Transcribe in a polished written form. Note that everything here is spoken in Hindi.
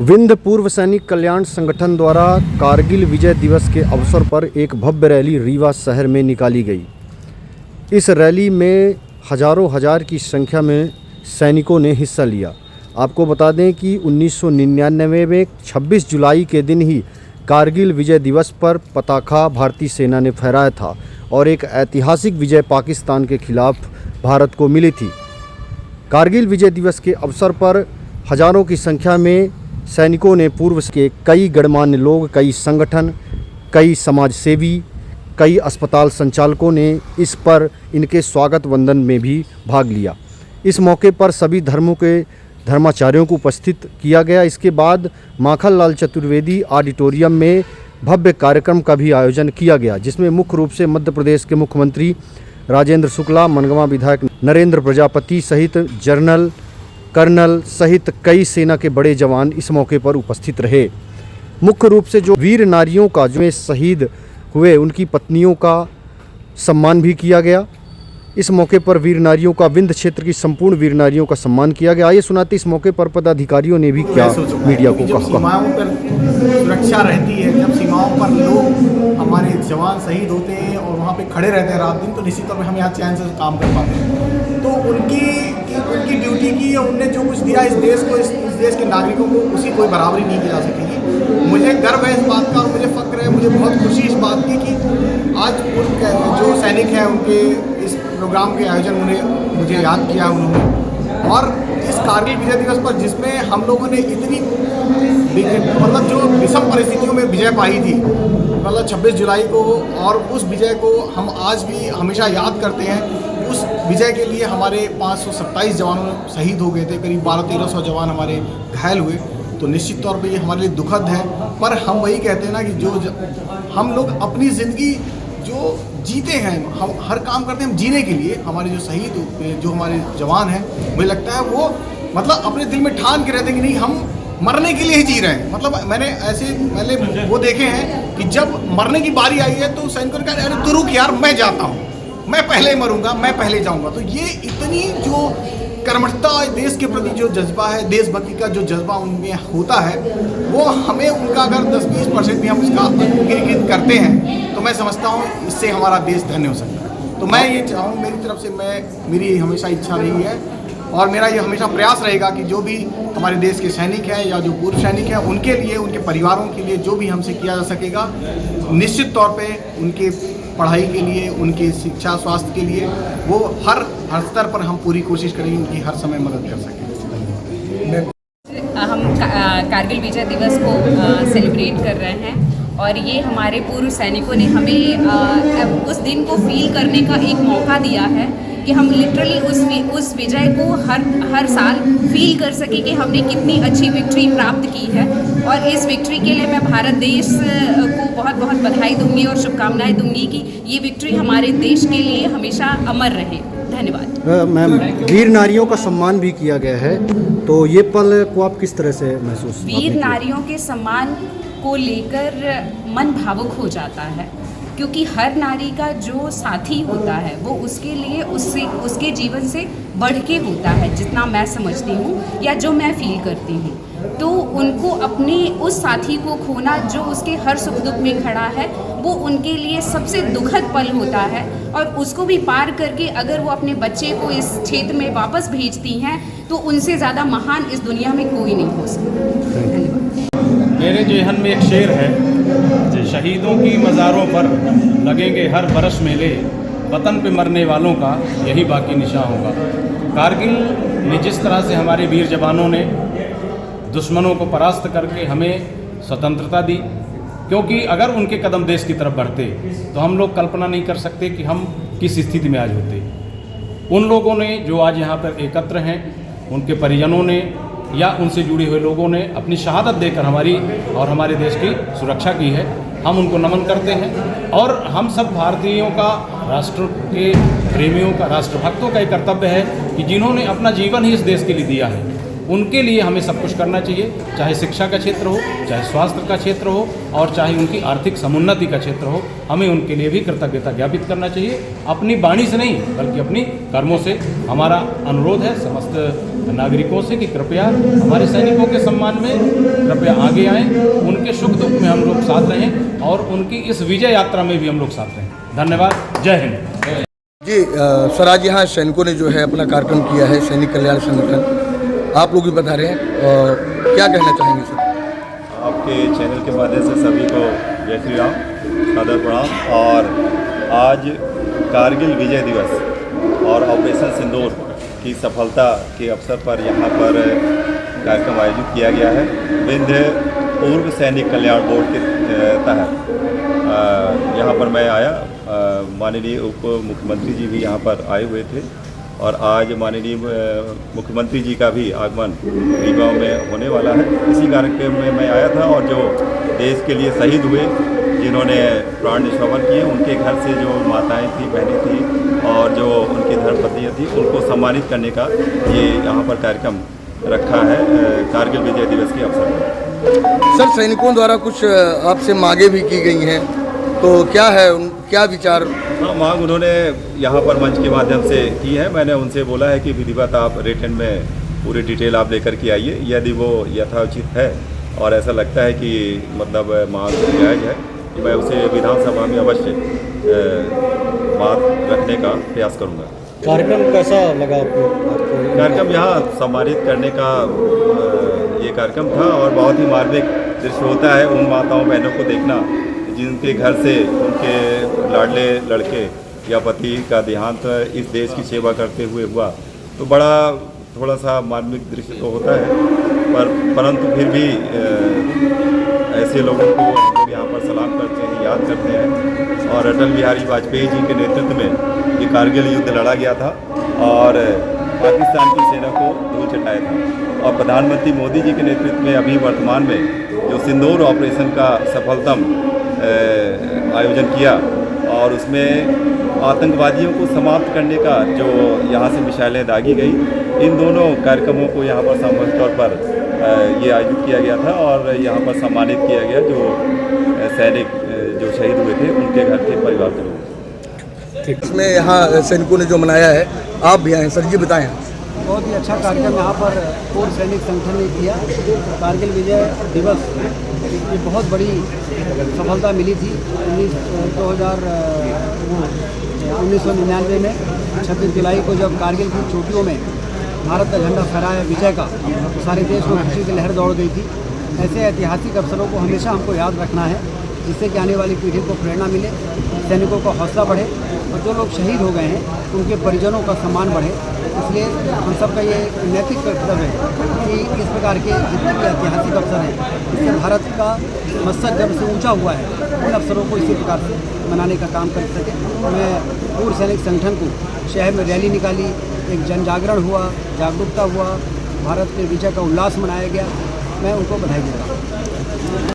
विंध्य पूर्व सैनिक कल्याण संगठन द्वारा कारगिल विजय दिवस के अवसर पर एक भव्य रैली रीवा शहर में निकाली गई। इस रैली में हजार की संख्या में सैनिकों ने हिस्सा लिया। आपको बता दें कि 1999 में 26 जुलाई के दिन ही कारगिल विजय दिवस पर पताका भारतीय सेना ने फहराया था और एक ऐतिहासिक विजय पाकिस्तान के खिलाफ भारत को मिली थी। कारगिल विजय दिवस के अवसर पर हजारों की संख्या में सैनिकों ने पूर्व के कई गणमान्य लोग, कई संगठन, कई समाज सेवी, कई अस्पताल संचालकों ने इस पर इनके स्वागत वंदन में भी भाग लिया। इस मौके पर सभी धर्मों के धर्माचार्यों को उपस्थित किया गया। इसके बाद माखनलाल चतुर्वेदी ऑडिटोरियम में भव्य कार्यक्रम का भी आयोजन किया गया, जिसमें मुख्य रूप से मध्य प्रदेश के मुख्यमंत्री राजेंद्र शुक्ला, मनगवा विधायक नरेंद्र प्रजापति सहित जनरल, कर्नल सहित कई सेना के बड़े जवान इस मौके पर उपस्थित रहे। मुख्य रूप से जो वीर नारियों का जो शहीद हुए उनकी पत्नियों का सम्मान भी किया गया। इस मौके पर वीर नारियों का, विंध्य क्षेत्र की संपूर्ण वीर नारियों का सम्मान किया गया। आइए सुनाते इस मौके पर पदाधिकारियों ने भी क्या मीडिया को कहा। सीमाओं पर सुरक्षा रहती है, जब सीमाओं पर लोग हमारे जवान शहीद होते हैं और वहाँ पे खड़े रहते हैं रात दिन, तो निश्चित तौर पर हम यहाँ चैन से काम कर पाते हैं। तो उनकी ड्यूटी की, उनने जो कुछ दिया इस देश को, इस देश के नागरिकों को, उसकी कोई बराबरी नहीं की जा सकेगी। मुझे गर्व है इस बात का और मुझे फक्र है, मुझे बहुत खुशी इस बात की कि आज जो सैनिक हैं उनके इस प्रोग्राम के आयोजन मुझे याद किया उन्होंने। और इस कारगिल विजय दिवस पर जिसमें हम लोगों ने इतनी मतलब जो विषम परिस्थितियों में विजय पाई थी, मतलब 26 जुलाई को, और उस विजय को हम आज भी हमेशा याद करते हैं। उस विजय के लिए हमारे 527 जवानों शहीद हो गए थे, करीब 1200-1300 जवान हमारे घायल हुए। तो निश्चित तौर पे ये हमारे लिए दुखद है, पर हम वही कहते हैं ना कि जो हम लोग अपनी ज़िंदगी जो जीते हैं, हम हर काम करते हैं हम जीने के लिए। हमारे जो शहीद, जो हमारे जवान हैं, मुझे लगता है वो मतलब अपने दिल में ठान के रहते हैं कि नहीं, हम मरने के लिए ही जी रहे हैं। मतलब मैंने वो देखे हैं कि जब मरने की बारी आई है तो सैनिकों ने कहा, अरे तू रुक यार, मैं जाता हूँ, मैं पहले मरूंगा, मैं पहले जाऊँगा। तो ये इतनी जो कर्मठता, देश के प्रति जो जज्बा है, देशभक्ति का जो जज्बा उनमें होता है, वो हमें उनका अगर 10-20% भी हम उसका गिरगित करते हैं तो मैं समझता हूँ इससे हमारा देश धन्य हो सकता है। तो मैं ये चाहूँ, मेरी तरफ से मेरी हमेशा इच्छा रही है और मेरा ये हमेशा प्रयास रहेगा कि जो भी हमारे देश के सैनिक हैं या जो पूर्व सैनिक हैं, उनके लिए, उनके परिवारों के लिए जो भी हमसे किया जा सकेगा, निश्चित तौर पे उनके पढ़ाई के लिए, उनकी शिक्षा, स्वास्थ्य के लिए, वो हर स्तर पर हम पूरी कोशिश करेंगे उनकी हर समय मदद कर सकें। हम कारगिल विजय दिवस को सेलिब्रेट कर रहे हैं और ये हमारे पूर्व सैनिकों ने हमें उस दिन को फील करने का एक मौका दिया है कि हम लिटरली उस विजय को हर साल फील कर सके कि हमने कितनी अच्छी विक्ट्री प्राप्त की है। और इस विक्ट्री के लिए मैं भारत देश को बहुत बहुत बधाई दूंगी और शुभकामनाएं दूंगी कि ये विक्ट्री हमारे देश के लिए हमेशा अमर रहे। धन्यवाद। मैम, वीर नारियों का सम्मान भी किया गया है, तो ये पल को आप किस तरह से महसूस? वीर नारियों के सम्मान को लेकर मन भावुक हो जाता है, क्योंकि हर नारी का जो साथी होता है वो उसके लिए उसके जीवन से बढ़ के होता है, जितना मैं समझती हूँ या जो मैं फील करती हूँ। तो उनको अपने उस साथी को खोना जो उसके हर सुख दुख में खड़ा है, वो उनके लिए सबसे दुखद पल होता है। और उसको भी पार करके अगर वो अपने बच्चे को इस क्षेत्र में वापस भेजती हैं तो उनसे ज़्यादा महान इस दुनिया में कोई नहीं हो सकता। धन्यवाद। मेरे जेहन में एक शेर है, शहीदों की मज़ारों पर लगेंगे हर बरस मेले, वतन पे मरने वालों का यही बाकी निशान होगा। कारगिल में जिस तरह से हमारे वीर जवानों ने दुश्मनों को परास्त करके हमें स्वतंत्रता दी, क्योंकि अगर उनके कदम देश की तरफ बढ़ते तो हम लोग कल्पना नहीं कर सकते कि हम किस स्थिति में आज होते। उन लोगों ने जो आज यहाँ पर एकत्र हैं, उनके परिजनों ने या उनसे जुड़े हुए लोगों ने अपनी शहादत देकर हमारी और हमारे देश की सुरक्षा की है। हम उनको नमन करते हैं और हम सब भारतीयों का, राष्ट्र के प्रेमियों का, राष्ट्रभक्तों का एक कर्तव्य है कि जिन्होंने अपना जीवन ही इस देश के लिए दिया है, उनके लिए हमें सब कुछ करना चाहिए, चाहे शिक्षा का क्षेत्र हो, चाहे स्वास्थ्य का क्षेत्र हो और चाहे उनकी आर्थिक समुन्नति का क्षेत्र हो। हमें उनके लिए भी कृतज्ञता ज्ञापित करना चाहिए, अपनी वाणी से नहीं बल्कि अपनी कर्मों से। हमारा अनुरोध है समस्त नागरिकों से कि कृपया हमारे सैनिकों के सम्मान में कृपया आगे आएँ, उनके सुख दुख में हम लोग साथ रहें और उनकी इस विजय यात्रा में भी हम लोग साथ रहें। धन्यवाद। जय हिंद। जी सर, आज यहाँ सैनिकों ने जो है अपना कार्यक्रम किया है, सैनिक कल्याण संगठन, आप लोग भी बता रहे हैं और क्या कहना चाहेंगे सर? आपके चैनल के माध्यम से सभी को जय श्री राम, सादर प्रणाम। और आज कारगिल विजय दिवस और ऑपरेशन सिंदूर की सफलता के अवसर पर यहाँ पर कार्यक्रम आयोजित किया गया है। विंध्य पूर्व सैनिक कल्याण बोर्ड के तहत यहाँ पर मैं आया। माननीय उप मुख्यमंत्री जी भी यहाँ पर आए हुए थे और आज माननीय मुख्यमंत्री जी का भी आगमन रीवा में होने वाला है। इसी कार्यक्रम में मैं आया था और जो देश के लिए शहीद हुए, जिन्होंने प्राण न्यौछावर किए, उनके घर से जो माताएं थी, बहनें थी और जो उनकी धर्मपत्नियाँ थी, उनको सम्मानित करने का ये यहाँ पर कार्यक्रम रखा है कारगिल विजय दिवस के अवसर पर। सर, सैनिकों द्वारा कुछ आपसे मांगे भी की गई हैं, तो क्या है क्या विचार? हाँ, मांग उन्होंने यहाँ पर मंच के माध्यम से की है। मैंने उनसे बोला है कि विधिवत आप रिटन में पूरी डिटेल आप लेकर के आइए। यदि वो यथोचित है और ऐसा लगता है कि मतलब मांग जायज़ है, तो मैं उसे विधानसभा में अवश्य बात रखने का प्रयास करूँगा। कार्यक्रम कैसा लगा आपको? कार्यक्रम यहाँ सम्मानित करने का ये कार्यक्रम था और बहुत ही मार्मिक दृश्य होता है उन माताओं बहनों को देखना जिनके घर से उनके लाडले लड़के या पति का देहांत इस देश की सेवा करते हुए हुआ। तो बड़ा थोड़ा सा मार्मिक दृश्य तो होता है, परंतु फिर भी ऐसे लोगों को हम लोग यहाँ पर सलाम करते हैं, याद करते हैं। और अटल बिहारी वाजपेयी जी के नेतृत्व में ये कारगिल युद्ध लड़ा गया था और पाकिस्तान की सेना को धूल चटाया था। और प्रधानमंत्री मोदी जी के नेतृत्व में अभी वर्तमान में जो सिंदूर ऑपरेशन का सफलतम आयोजन किया और उसमें आतंकवादियों को समाप्त करने का जो यहाँ से मिसाइलें दागी गई, इन दोनों कार्यक्रमों को यहाँ पर सामूहिक तौर पर ये आयोजित किया गया था और यहाँ पर सम्मानित किया गया जो सैनिक जो शहीद हुए थे उनके घर के परिवार के लोग। इसमें यहाँ सैनिकों ने जो मनाया है, आप भी आए सर, जी बताएं। बहुत ही अच्छा कार्यक्रम यहाँ पर पूर्व सैनिक संगठन ने किया। कारगिल विजय दिवस ये बहुत बड़ी सफलता मिली थी। 1999 में 26 जुलाई को जब कारगिल की चोटियों में भारत का झंडा फहराया विजय का, तो सारे देश में खुशी की लहर दौड़ गई थी। ऐसे ऐतिहासिक अवसरों को हमेशा हमको याद रखना है, जिससे कि आने वाली पीढ़ी को प्रेरणा मिले, सैनिकों का हौसला बढ़े और जो लोग शहीद हो गए हैं उनके परिजनों का सम्मान बढ़े। इसलिए हम सबका ये नैतिक कर्तव्य है कि इस प्रकार के जितने भी ऐतिहासिक अवसर हैं, इससे भारत का मस्तक जब से ऊंचा हुआ है, उन अवसरों को इसी प्रकार से मनाने का काम कर सकें। मैं पूर्व सैनिक संगठन को शहर में रैली निकाली, एक जन जागरण हुआ, जागरूकता हुआ, भारत के विजय का उल्लास मनाया गया, मैं उनको बधाई देता हूँ।